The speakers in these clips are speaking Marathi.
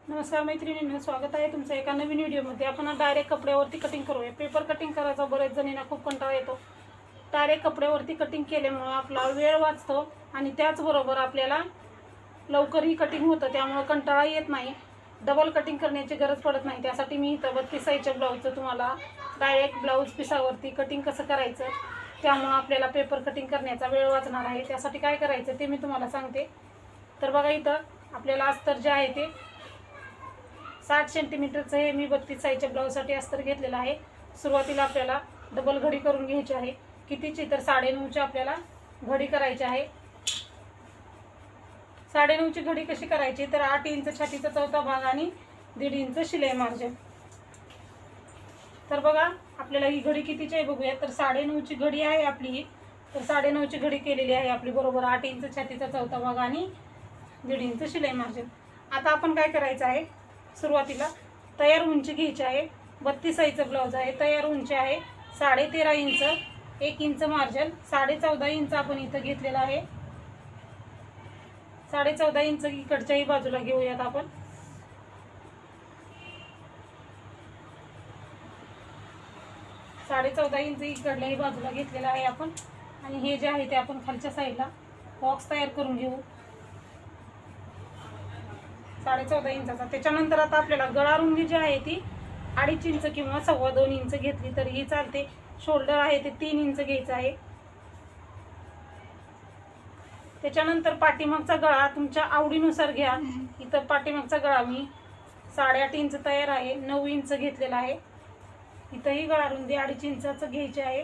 नमस्कार मैत्रिणींनो, स्वागत आहे तुमचं एका नवीन व्हिडिओमध्ये। आपण डायरेक्ट कपड्यावरती कटिंग करूया। पेपर कटिंग करायचा बरेच जणींना खूप कंटाळा येतो। डायरेक्ट कपड्यावरती कटिंग केल्यामुळे आपला वेळ वाचतो आणि त्याचबरोबर आपल्याला लवकरही कटिंग होतं, त्यामुळे कंटाळा येत नाही, डबल कटिंग करण्याची गरज पडत नाही। त्यासाठी मी इथं 32 साईजच्या ब्लाऊजचं तुम्हाला डायरेक्ट ब्लाऊज पिसावरती कटिंग कसं करायचं, त्यामुळे आपल्याला पेपर कटिंग करण्याचा वेळ वाचणार आहे। त्यासाठी काय करायचं ते मी तुम्हाला सांगते। तर बघा, इथं आपल्याला अस्तर जे आहे ते 60 सेंटीमीटरचं हे मी 32 साईजच्या ब्लाऊजसाठी अस्तर घेतलेलं आहे। सुरुवातीला आपल्याला डबल घडी करून घ्यायची आहे। कितीची तर 9.5ची आपल्याला घडी करायची आहे। 9.5ची घडी कशी करायची तर 8 इंच छातीचा चौथा भाग आणि 1.5 इंच शिलाई मार्जिन। तर बघा, आपल्याला ही घडी कितीची आहे बघूया। तर 9.5ची घडी आहे आपली ही। तर 9.5ची घडी केलेली आहे आपली, बरोबर 8 इंच छातीचा चौथा भाग आणि 1.5 इंच शिलाई मार्जिन। आता आपण काय करायचं आहे, सुरुवातीला तयार उंची घ्यायची आहे। 32 साईजचा ब्लाऊज आहे, तयार उंची आहे 13.5 इंच, 1 इंच मार्जिन, 14.5 इंच आपण इथं घेतलेला आहे। 14.5 इंच इकडच्याही बाजूला घेऊयात आपण। साडे 14 इंच इकडल्याही बाजूला घेतलेला आहे आपण। आणि हे जे आहे ते आपण खालच्या साईडला बॉक्स तयार करून घेऊ 14.5 इंचाचा। त्याच्यानंतर आता आपल्याला गळा रुंदी जी आहे ती 2.5 इंच किंवा 2.25 इंच घेतली तरीही चालते। शोल्डर आहे ते 3 इंच घ्यायचं आहे। त्याच्यानंतर पाठीमागचा गळा तुमच्या आवडीनुसार घ्या। इथं पाठीमागचा गळा मी 8.5 इंच तयार आहे, 9 इंच घेतलेला आहे। इथंही गळा रुंदी 2.5 इंचाचं घ्यायची आहे।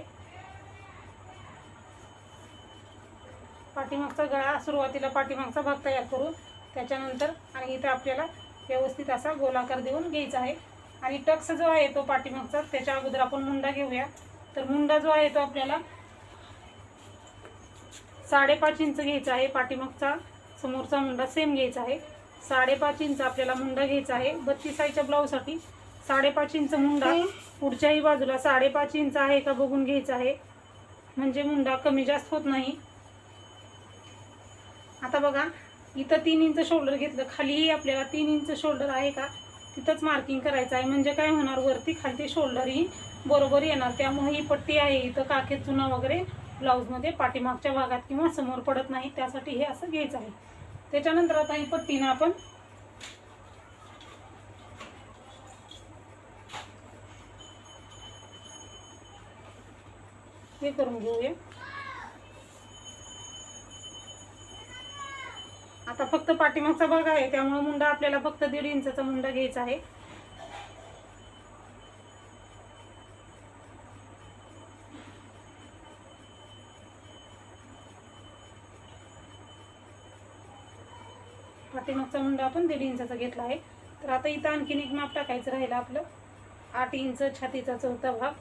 पाठीमागचा गळा सुरुवातीला पाठीमागचा भाग तयार करू, त्याच्यानंतर आणि इथे आपल्याला व्यवस्थित असा गोलाकार देऊन घ्यायचा आहे। आणि टक्स जो आहे तो पाठीमागचा, त्याच्या अगोदर आपण मुंडा घेऊया। तर मुंडा जो आहे तो आपल्याला 5.5 इंच घ्यायचा आहे। पाठीमागचा समोरचा मुंडा सेम घ्यायचा आहे। 5.5 इंच आपल्याला मुंडा घ्यायचा आहे। 32 साईजच्या ब्लाऊजसाठी 5.5 इंच मुंडा, पुढच्याही बाजूला 5.5 इंच आहे का बघून घ्यायचा आहे, म्हणजे मुंडा कमी जास्त होत नाही। आता बघा, इथं 3 इंच शोल्डर घेतलं, खालीही आपल्याला 3 इंच शोल्डर आहे का तिथंच मार्किंग करायचं आहे, म्हणजे काय होणार, वरती खालती शोल्डरही बरोबर येणार। त्यामुळे ही पट्टी आहे इथं काखेत चुना वगैरे ब्लाऊजमध्ये पाठीमागच्या भागात किंवा समोर पडत नाही, त्यासाठी हे असं घ्यायचं आहे। त्याच्यानंतर आता ही पट्टीनं आपण हे करून घेऊया। आता फक्त पाठीमागचा भाग आहे, त्यामुळे मुंडा आपल्याला फक्त 1.5 इंचाचा मुंडा घ्यायचा आहे। पाठीमागचा मुंडा आपण 1.5 इंचाचा घेतला आहे। तर आता इथं आणखीन एक माप टाकायचं राहिलं आपलं, 8 इंच छातीचा चौथा भाग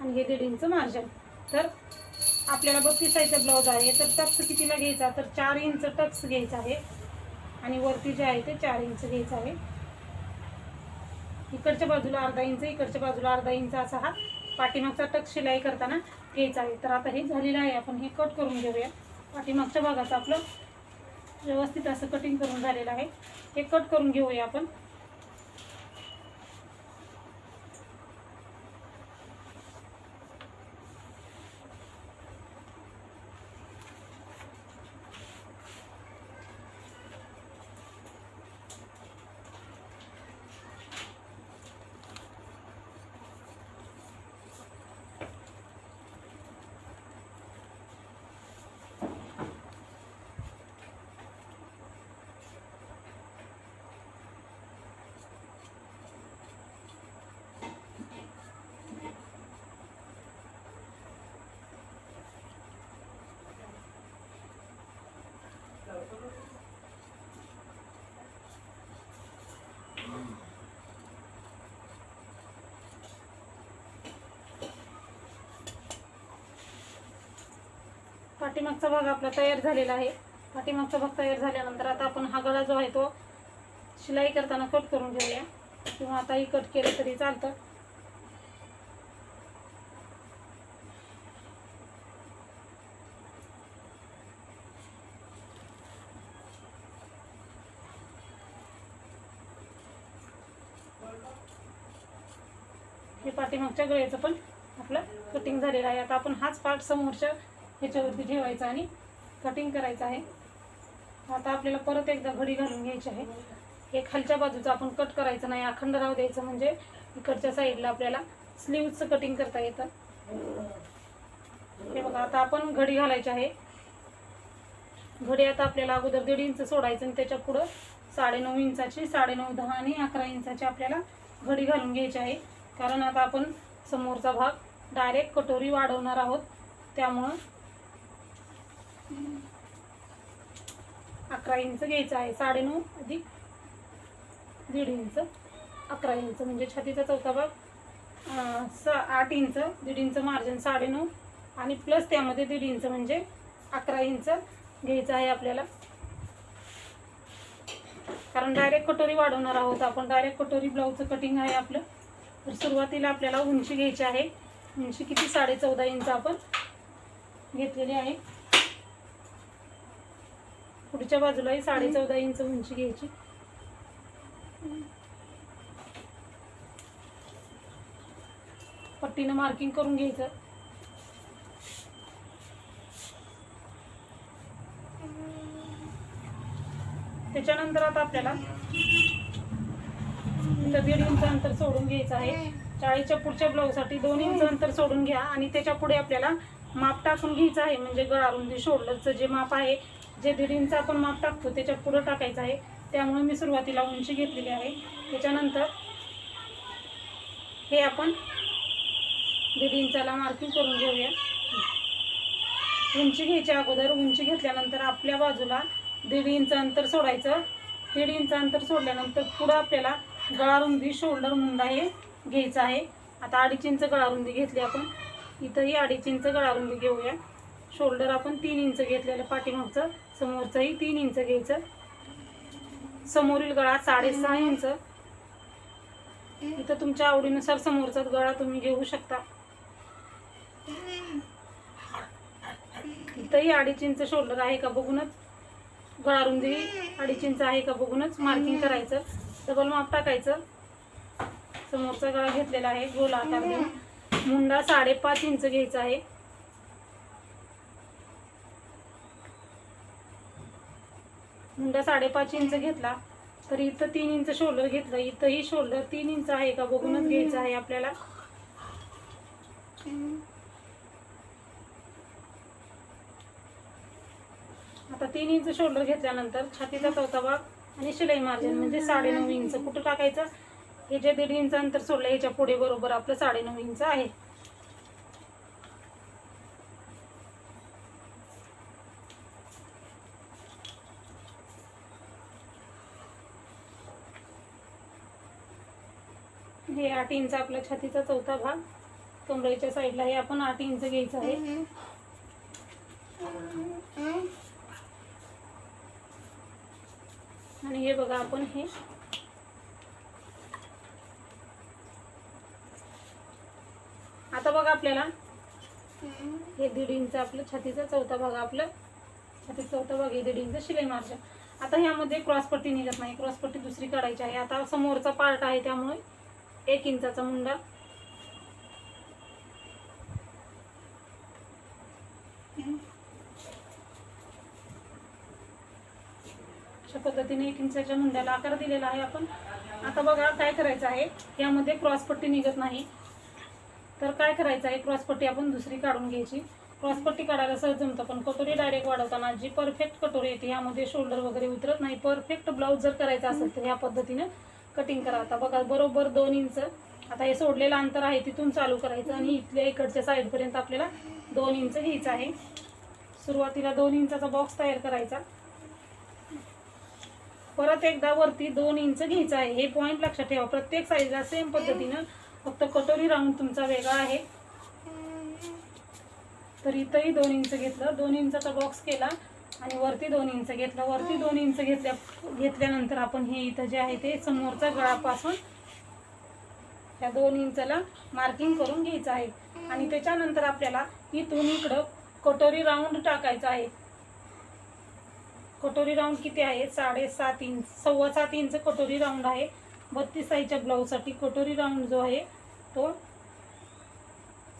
आणि हे 1.5 इंच मार्जिन। तर आपल्याला 32 साईजचा ब्लाऊज आहे, तर टक्स कितीला घ्यायचा तर 4 इंच टक्स घ्यायचा आहे आणि वरती जे आहे ते 4 इंच घ्यायचं आहे। इकडच्या बाजूला 1/2 इंच, इकडच्या बाजूला 1/2 इंच असा हा पाठीमागचा टक्स शिलाई करताना घ्यायचा आहे। तर आता हे झालेलं आहे, आपण हे कट करून घेऊया। पाठीमागच्या भागाचं आपलं व्यवस्थित असं कटिंग करून झालेलं आहे, हे कट करून घेऊया आपण। पाठीमागचा भाग आपला तयार झालेला आहे। पाठीमागचा भाग तयार झाल्यानंतर आता आपण हा गळा जो आहे तो शिलाई करताना कट करून घेऊया, किंवा आताही कट केलं तरी चालतं। हे पाठीमागच्या गळ्याचं पण आपलं कटिंग झालेलं आहे. आता आपण हाच पार्ट समोरच्या ह्याच्यावरती ठेवायचा आणि कटिंग करायचं आहे. आता आपल्याला परत एकदा घडी घालून घ्यायची आहे. हे खालच्या बाजूचं आपण कट करायचं नाही, अखंड राहू द्यायचं, म्हणजे इकडच्या साईडला आपल्याला स्लीव्हचं कटिंग करता येतं. हे बघा, आता आपण घडी घालायची आहे. घडी आता आपल्याला अगोदर 1.5 इंच सोडायचं आणि त्याच्या पुढं 9.5 इंचाची, 9.5, 10 आणि 11 इंचाची आपल्याला घडी घालून घ्यायची आहे. कारण आता आपण समोरचा भाग डायरेक्ट कटोरी वाढवणार आहोत, त्यामुळं 11 इंच घ्यायचं आहे. 9.5 अधिक 1.5 इंच, 11 इंच म्हणजे छातीचा चौथा भाग 8 इंच, 1.5 इंच मार्जिन 9.5 आणि प्लस त्यामध्ये 1.5 इंच म्हणजे 11 इंच घ्यायचं आहे आपल्याला. कारण डायरेक्ट कटोरी वाढवणार आहोत आपण, डायरेक्ट कटोरी ब्लाऊजचं कटिंग आहे आपलं. तर सुरुवातीला आपल्याला उंची घ्यायची आहे. उंची किती? 14.5 इंच आपण घेतलेली आहे. पुढच्या बाजूलाही 14.5 इंच उंची घ्यायची. पट्टीनं मार्किंग करून घ्यायचं. त्याच्यानंतर आता आपल्याला इथं 1.5 इंच अंतर सोडून घ्यायचं आहे. 40च्या पुढच्या ब्लाऊजसाठी 2 इंच अंतर सोडून घ्या आणि त्याच्या पुढे आपल्याला माप टाकून घ्यायचं आहे. म्हणजे गळा रुंदी शोल्डरचं जे माप आहे, जे 1.5 इंच आपण माप टाकतो त्याच्या पुढे टाकायचं आहे. त्यामुळे मी सुरुवातीला उंची घेतलेली आहे. त्याच्यानंतर हे आपण 1.5 इंचाला मार्किंग करून घेऊया. उंची घ्यायच्या अगोदर, उंची घेतल्यानंतर आपल्या बाजूला 1.5 इंच अंतर सोडायचं. 1.5 इंच अंतर सोडल्यानंतर पुढं आपल्याला गळा रुंदी शोल्डर मुंडा हे घ्यायचा आहे. आता 2.5 इंच गळा रुंदी घेतली आपण, इथंही 2.5 इंच गळा रुंदी घेऊया. शोल्डर आपण 3 इंच घेतलेलं, पाठीमागचं समोरचंही 3 इंच घ्यायचं. समोरील गळा 6.5 इंच. इथं तुमच्या आवडीनुसार समोरचा गळा तुम्ही घेऊ शकता. इथंही 2.5 इंच शोल्डर आहे का बघूनच, गळा रुंदी 2.5 इंच आहे का बघूनच मार्किंग करायचं. डबल माप टाकायचं. समोरचा गळा घेतलेला आहे गोल आकार देऊन. मुंडा 5.5 इंच घ्यायचा आहे. मुंडा 5.5 इंच घेतला तर इथं 3 इंच शोल्डर घेतलं. इथंही शोल्डर 3 इंच आहे का बघूनच घ्यायचं आहे आपल्याला. आता 3 इंच शोल्डर घेतल्यानंतर छातीचा चौथा भाग आणि शिलाई मार्जिन म्हणजे 9.5 इंच कुठं टाकायचं? हे जे 1.5 इंच अंतर सोडलं ह्याच्या पुढे बरोबर आपलं 9.5 इंच आहे. हे 8 इंच आपला छातीचा चौथा भाग, कमरेच्या साईडला हे आपण 8 इंच घ्यायचं आहे. आणि हे बघा आपण हे आता बघा आपल्याला हे 1.5 इंच आपलं छातीचा चौथा भाग, आपलं छातीचा चौथा भाग हे 1.5 इंच शिलाई मार्जिन. आता ह्यामध्ये क्रॉसपट्टी निघत नाही, क्रॉसपट्टी दुसरी काढायची आहे. आता समोरचा पार्ट आहे त्यामुळे 1 इंचाचा मुंडा, अशा पद्धतीने 1 इंचाच्या मुंड्याला आकार दिलेला आहे आपण. आता बघा काय करायचं आहे, यामध्ये क्रॉसपट्टी निघत नाही तर काय करायचं आहे, क्रॉसपट्टी आपण दुसरी काढून घ्यायची. क्रॉसपट्टी काढायला सहज जमतं, पण कटोरी डायरेक्ट वाढवताना जी परफेक्ट कटोरी येते यामध्ये शोल्डर वगैरे उतरत नाही. परफेक्ट ब्लाऊज जर करायचा असेल तर या पद्धतीने कटिंग करा. आता बघा बरोबर 2 इंच, आता हे सोडलेलं अंतर आहे तिथून चालू करायचं आणि इथल्या इकडच्या साईडपर्यंत आपल्याला 2 इंच घ्यायचं आहे. सुरुवातीला 2 इंचाचा बॉक्स तयार करायचा. परत एकदा वरती 2 इंच घ्यायचं आहे. हे पॉईंट लक्षात ठेवा, प्रत्येक साईजला सेम पद्धतीनं, फक्त कटोरी राऊंड तुमचा वेगळा आहे. तर इथंही 2 इंच घेतलं, 2 इंचाचा बॉक्स केला आणि वरती 2 इंच घेतलं. वरती 2 इंच घेतल्यानंतर आपण हे इथं जे आहे ते समोरचा गळापासून त्या 2 इंचला मार्किंग करून घ्यायचं आहे. आणि त्याच्यानंतर आपल्याला इथून इकडं कटोरी राऊंड टाकायचा आहे. कटोरी राऊंड किती आहे? 7.5 इंच, 7.25 इंच कटोरी राऊंड आहे. 32 साईजच्या ब्लाऊजसाठी कटोरी राऊंड जो आहे तो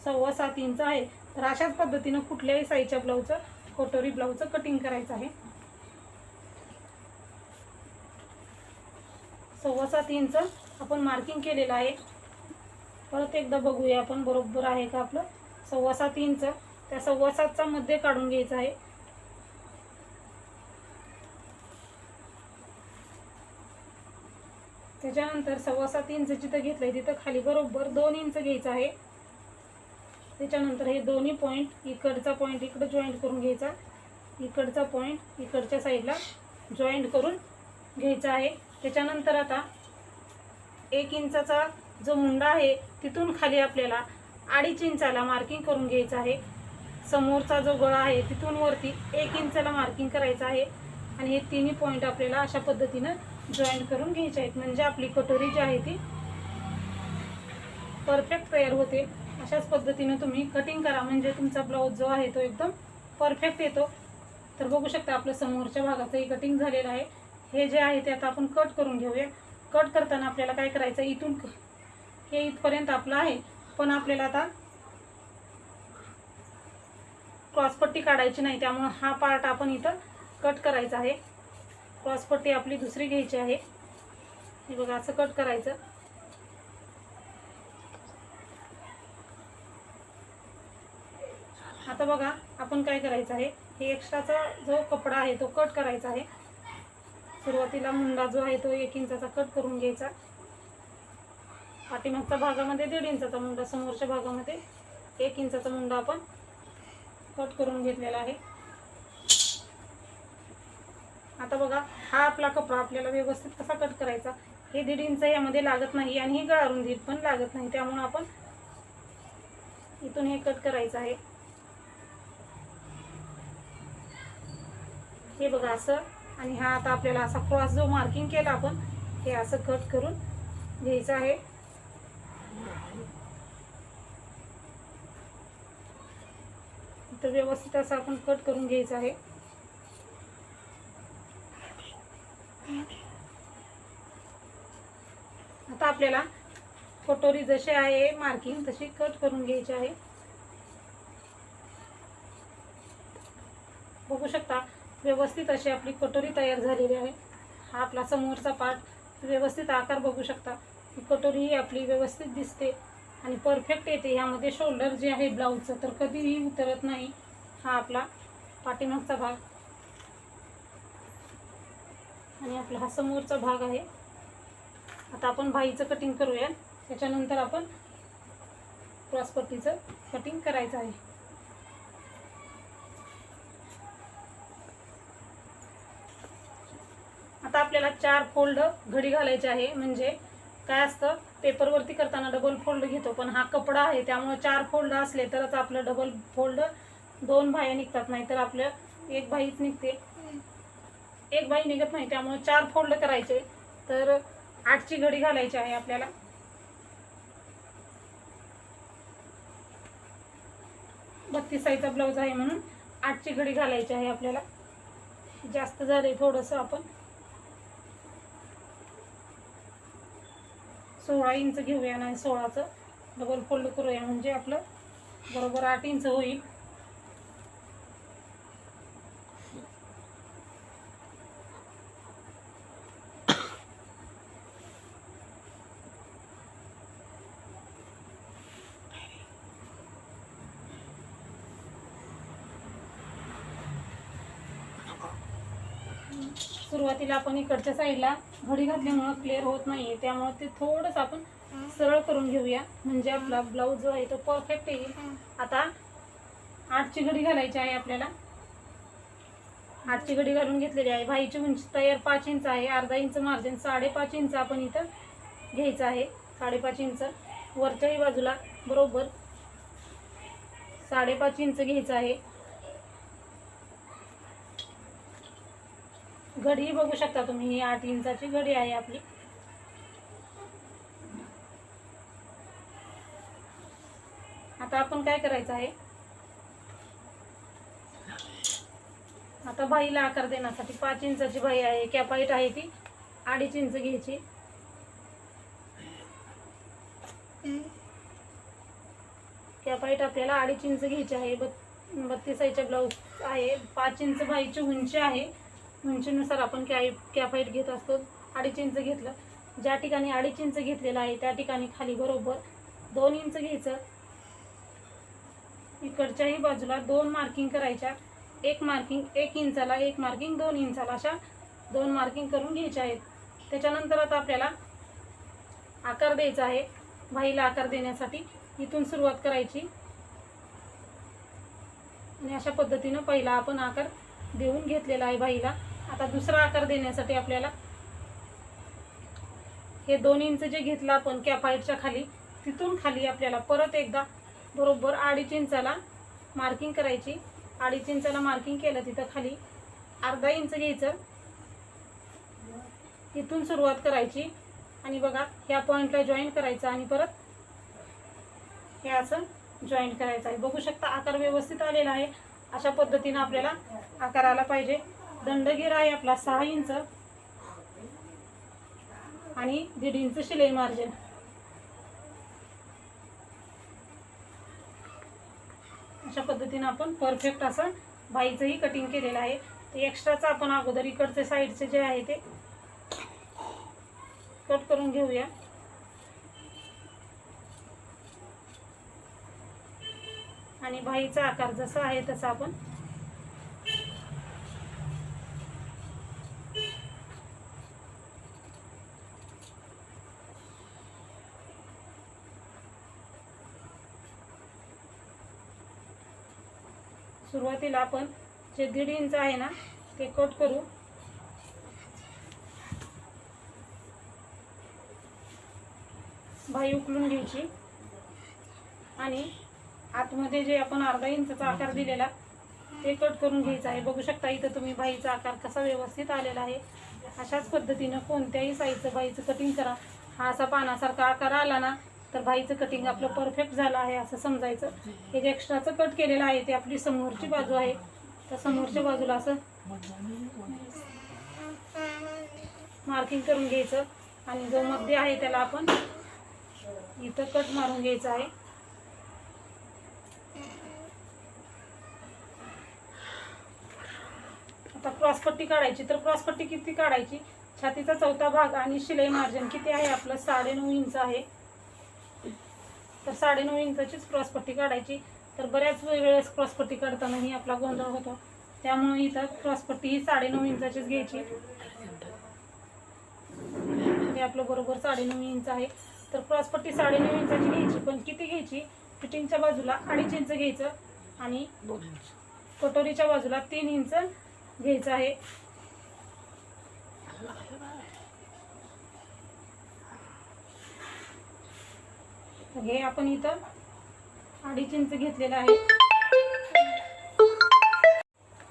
7.25 इंच आहे. तर अशाच पद्धतीनं कुठल्याही साईजच्या ब्लाऊजचं कटोरी ब्लाऊजचं कटिंग करायचं आहे. 7.25 इंच आपण मार्किंग केलेलं आहे. परत एकदा बघूया आपण बरोबर आहे का आपलं. 7.25 इंच त्या 7.25चा मध्ये काढून घ्यायचा आहे. त्याच्यानंतर 7.25 इंच जिथं घेतलंय तिथं खाली बरोबर 2 इंच घ्यायचं आहे. त्याच्यानंतर हे दोन्ही पॉईंट, इकडचा पॉईंट इकडे जॉईंट करून घ्यायचा, इकडचा पॉईंट इकडच्या साईडला जॉईंट करून घ्यायचा आहे. त्याच्यानंतर आता 1 इंचाचा जो मुंडा आहे तिथून खाली आपल्याला 2.5 इंचाला मार्किंग करून घ्यायचं आहे. समोरचा जो गळा आहे तिथून वरती 1 इंचाला मार्किंग करायचं आहे. आणि हे तिन्ही पॉईंट आपल्याला अशा पद्धतीनं जॉईंट करून घ्यायचे आहेत. म्हणजे आपली कटोरी जी आहे ती परफेक्ट तयार होते. अशाच पद्धतीने तुम्ही कटिंग करा म्हणजे तुमचा ब्लाऊज जो आहे तो एकदम परफेक्ट येतो. तर बघू शकता आपलं समोरच्या भागाचंही कटिंग झालेलं आहे. हे जे आहे ते आता आपण कट करून घेऊया. कट करताना आपल्याला काय करायचं, इथून हे इथपर्यंत आपलं आहे, पण आपल्याला आता क्रॉसपट्टी काढायची नाही, त्यामुळे हा पार्ट आपण इथं कट करायचा आहे. क्रॉसपट्टी आपली दुसरी घ्यायची आहे. हे बघा असं कट करायचं. आता बघा आपण काय करायचं आहे, हे एक्स्ट्राचा जो कपडा आहे तो कट करायचा आहे. सुरुवातीला मुंडा जो आहे तो 1 इंचाचा कट करून घ्यायचा. पाठीमागच्या भागामध्ये 1.5 इंचाचा मुंडा, समोरच्या भागामध्ये 1 इंचाचा मुंडा आपण कट करून घेतलेला आहे. आता बघा हा आपला कपडा आपल्याला व्यवस्थित कसा कट करायचा, हे 1.5 इंच यामध्ये लागत नाही आणि ही गळारुंदी पण लागत नाही, त्यामुळे आपण इथून हे कट करायचं आहे. हे बघा असं. आणि हा आता आपल्याला असा क्रॉस जो मार्किंग केला आपण हे असं कट करून घ्यायचं आहे. तर व्यवस्थित असं आपण कट करून घ्यायचं आहे. आता आपल्याला कटोरी जशी आहे मार्किंग तशी कट करून घ्यायची आहे. बघू शकता व्यवस्थित अशी आपली कटोरी तयार झालेली आहे. हा आपला समोरचा पार्ट व्यवस्थित आकार बघू शकता. ही कटोरी ही आपली व्यवस्थित दिसते आणि परफेक्ट येते. यामध्ये शोल्डर जे आहे ब्लाऊजचं तर कधीही उतरत नाही. हा आपला पाठीमागचा भाग आणि आपला हा समोरचा भाग आहे. आता आपण बाहीचं कटिंग करूया. त्याच्यानंतर आपण क्रॉसपट्टीचं कटिंग करायचं आहे. आता आपल्याला 4 फोल्ड घडी घालायचे आहे. म्हणजे काय असतं, पेपरवरती करताना डबल फोल्ड घेतो, पण हा कपडा आहे त्यामुळे 4 फोल्ड असले तरच आपलं डबल फोल्ड 2 बाह्या निघतात, नाही तर आपलं 1 बाहीच निघते. 1 बाही निघत नाही, त्यामुळे 4 फोल्ड करायचे. तर 8ची घडी घालायची आहे आपल्याला. बत्तीस साईजचा ब्लाऊज आहे म्हणून 8ची घडी घालायची आहे आपल्याला. जास्त झाले थोडंसं, आपण 16 इंच घेऊया नाही 16चं डबल फोल्ड करूया म्हणजे आपलं बरोबर 8 इंच होईल. सुरुवातीला आपण इकडच्या साईडला घडी घातल्यामुळे क्लिअर होत नाहीये, त्यामुळे ते थोडंसं आपण सरळ करून घेऊया म्हणजे आपला ब्लाऊज जो आहे तो परफेक्ट येईल. आता 8ची घडी घालायची आहे आपल्याला. 8ची घडी घालून घेतलेली आहे. बाहीची उंची तयार 5 इंच आहे. अर्धा इंच मार्जिन 5.5 इंच आपण इथं घ्यायचं आहे. 5.5 इंच वरच्याही बाजूला बरोबर 5.5 इंच घ्यायचं आहे. घडी बघू शकता तुम्ही, ही 8 इंचाची घडी आहे आपली. आता आपण काय करायचं आहे, आता बाहीला आकार देण्यासाठी 5 इंचाची बाही आहे. कॅप हाईट आहे ती 2.5 इंच घ्यायची. कॅप आपल्याला 2.5 इंच घ्यायची आहे. 32 साईजचा ब्लाऊज आहे. 5 इंच बाईची उंची आहे. उंचीनुसार आपण कॅप घेत असतो. 2.5 इंच घेतलं. ज्या ठिकाणी 2.5 इंच घेतलेलं आहे त्या ठिकाणी खाली बरोबर 2 इंच घ्यायचं. इकडच्याही बाजूला 2 मार्किंग करायच्या. एक मार्किंग 1 इंचाला, एक मार्किंग 2 इंचाला, अशा 2 मार्किंग करून घ्यायच्या आहेत. त्याच्यानंतर आता आपल्याला आकार द्यायचा आहे. बाहीला आकार देण्यासाठी इथून सुरुवात करायची आणि अशा पद्धतीनं पहिला आपण आकार देऊन घेतलेला आहे बाहीला. आता दुसरा आकार देण्यासाठी आपल्याला हे 2 इंच जे घेतलं आपण कॅपाईटच्या खाली, तिथून खाली आपल्याला परत एकदा बरोबर 2.5 इंचाला मार्किंग करायची. 2.5 इंचाला मार्किंग केलं तिथं खाली अर्धा इंच घ्यायचं. इथून सुरुवात करायची आणि बघा ह्या पॉईंटला जॉईन करायचं आणि परत हे असं जॉईन करायचं आहे. बघू शकता आकार व्यवस्थित आलेला आहे. अशा पद्धतीनं आपल्याला आकार आला पाहिजे. दंडगीर आहे आपला 6 इंच आणि 1.5 इंच शिलाई मार्जिन. अशा पद्धतीनं आपण परफेक्ट असं बाईचंही कटिंग केलेलं आहे. ते एक्स्ट्राचं आपण अगोदर इकडचे साईडचे जे आहे ते कट करून घेऊया. आणि बाहीचा आकार जसा आहे तसा आपण सुरुवातीला आपण जे 1.5 इंच आहे ना ते कट करू. बाही उकलून घ्यायची आणि आतमध्ये जे आपण अर्धा इंचचा आकार दिलेला ते कट करून घ्यायचं आहे. बघू शकता इथं तुम्ही बाहीचा आकार कसा व्यवस्थित आलेला आहे. अशाच पद्धतीनं कोणत्याही साईजचं बाहीचं कटिंग करा. हा असा पानासारखा आकार आला ना तर बाहीचं कटिंग आपलं परफेक्ट झालं आहे असं समजायचं. हे जे एक्स्ट्राचं कट केलेलं आहे ते आपली समोरची बाजू आहे. तर समोरच्या बाजूला असं मार्किंग करून घ्यायचं आणि जो मध्ये आहे त्याला आपण इथं कट मारून घ्यायचा आहे. आता क्रॉसपट्टी काढायची. तर क्रॉसपट्टी किती काढायची? छातीचा 4था भाग आणि शिलाई मार्जिन किती आहे आपलं 9.5 इंच आहे. तर 9.5 इंचाचीच क्रॉसपट्टी काढायची. तर बऱ्याच वेळेस क्रॉसपट्टी काढतानाही आपला गोंधळ होतो, त्यामुळे इथं क्रॉसपट्टी ही 9.5 इंचाचीच घ्यायची. हे आपलं बरोबर 9.5 इंच आहे. तर क्रॉसपट्टी 9.5 इंचाची घ्यायची. पण किती घ्यायची? फिटिंगच्या बाजूला 2.5 इंच घ्यायचं आणि कटोरीच्या बाजूला 3 इंच घ्यायचं आहे. हे आपण इथं 2.5 इंच घेतलेलं आहे.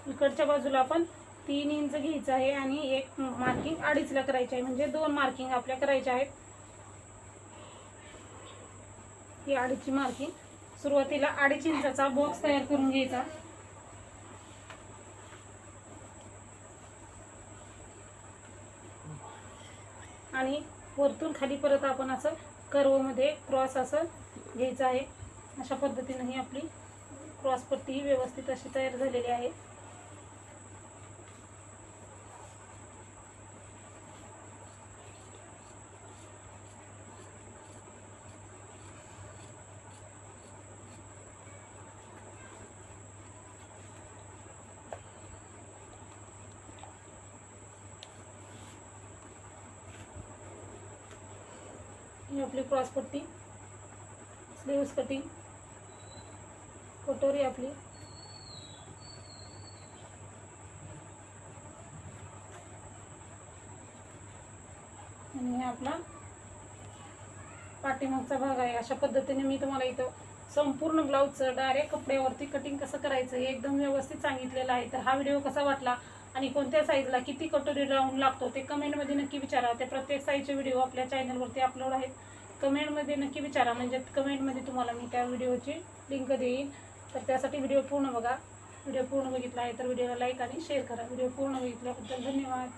इकडच्या बाजूला आपण 3 इंच घ्यायचं आहे आणि एक मार्किंग 2.5ला करायची आहे. म्हणजे 2 मार्किंग आपल्या करायच्या आहेत. ही 2.5ची मार्किंग. सुरुवातीला 2.5 इंचाचा बॉक्स तयार करून घ्यायचा. आणि वरतून खाली परत आपण असं कर्व मध्ये क्रॉस असं घ्यायचं आहे. अशा पद्धतीने ही आपली क्रॉसपट्टी व्यवस्थित अशी तयार झालेली आहे. ही आपली क्रॉसपट्टी, स्लीव्स कटिंग, कटोरी आपली. आणि हे आपला पाठीमागचा भाग आहे. अशा पद्धतीने मी तुम्हाला इथं संपूर्ण ब्लाऊजचं डायरेक्ट कपड्यावरती कटिंग कसं करायचं हे एकदम व्यवस्थित सांगितलेलं आहे. तर हा व्हिडिओ कसा वाटला आणि कोणत्या साईजला किती कटोरी राऊंड लागतो ते कमेंटमध्ये नक्की विचारा. ते प्रत्येक साईजचे व्हिडिओ आपल्या चॅनलवरती अपलोड आहेत. कमेंटमध्ये नक्की विचारा, म्हणजे कमेंटमध्ये तुम्हाला मी त्या व्हिडिओची लिंक देईन. तर त्यासाठी व्हिडिओ पूर्ण बघा. व्हिडिओ पूर्ण बघितला आहे तर व्हिडिओला लाईक आणि शेअर करा. व्हिडिओ पूर्ण बघितल्याबद्दल धन्यवाद.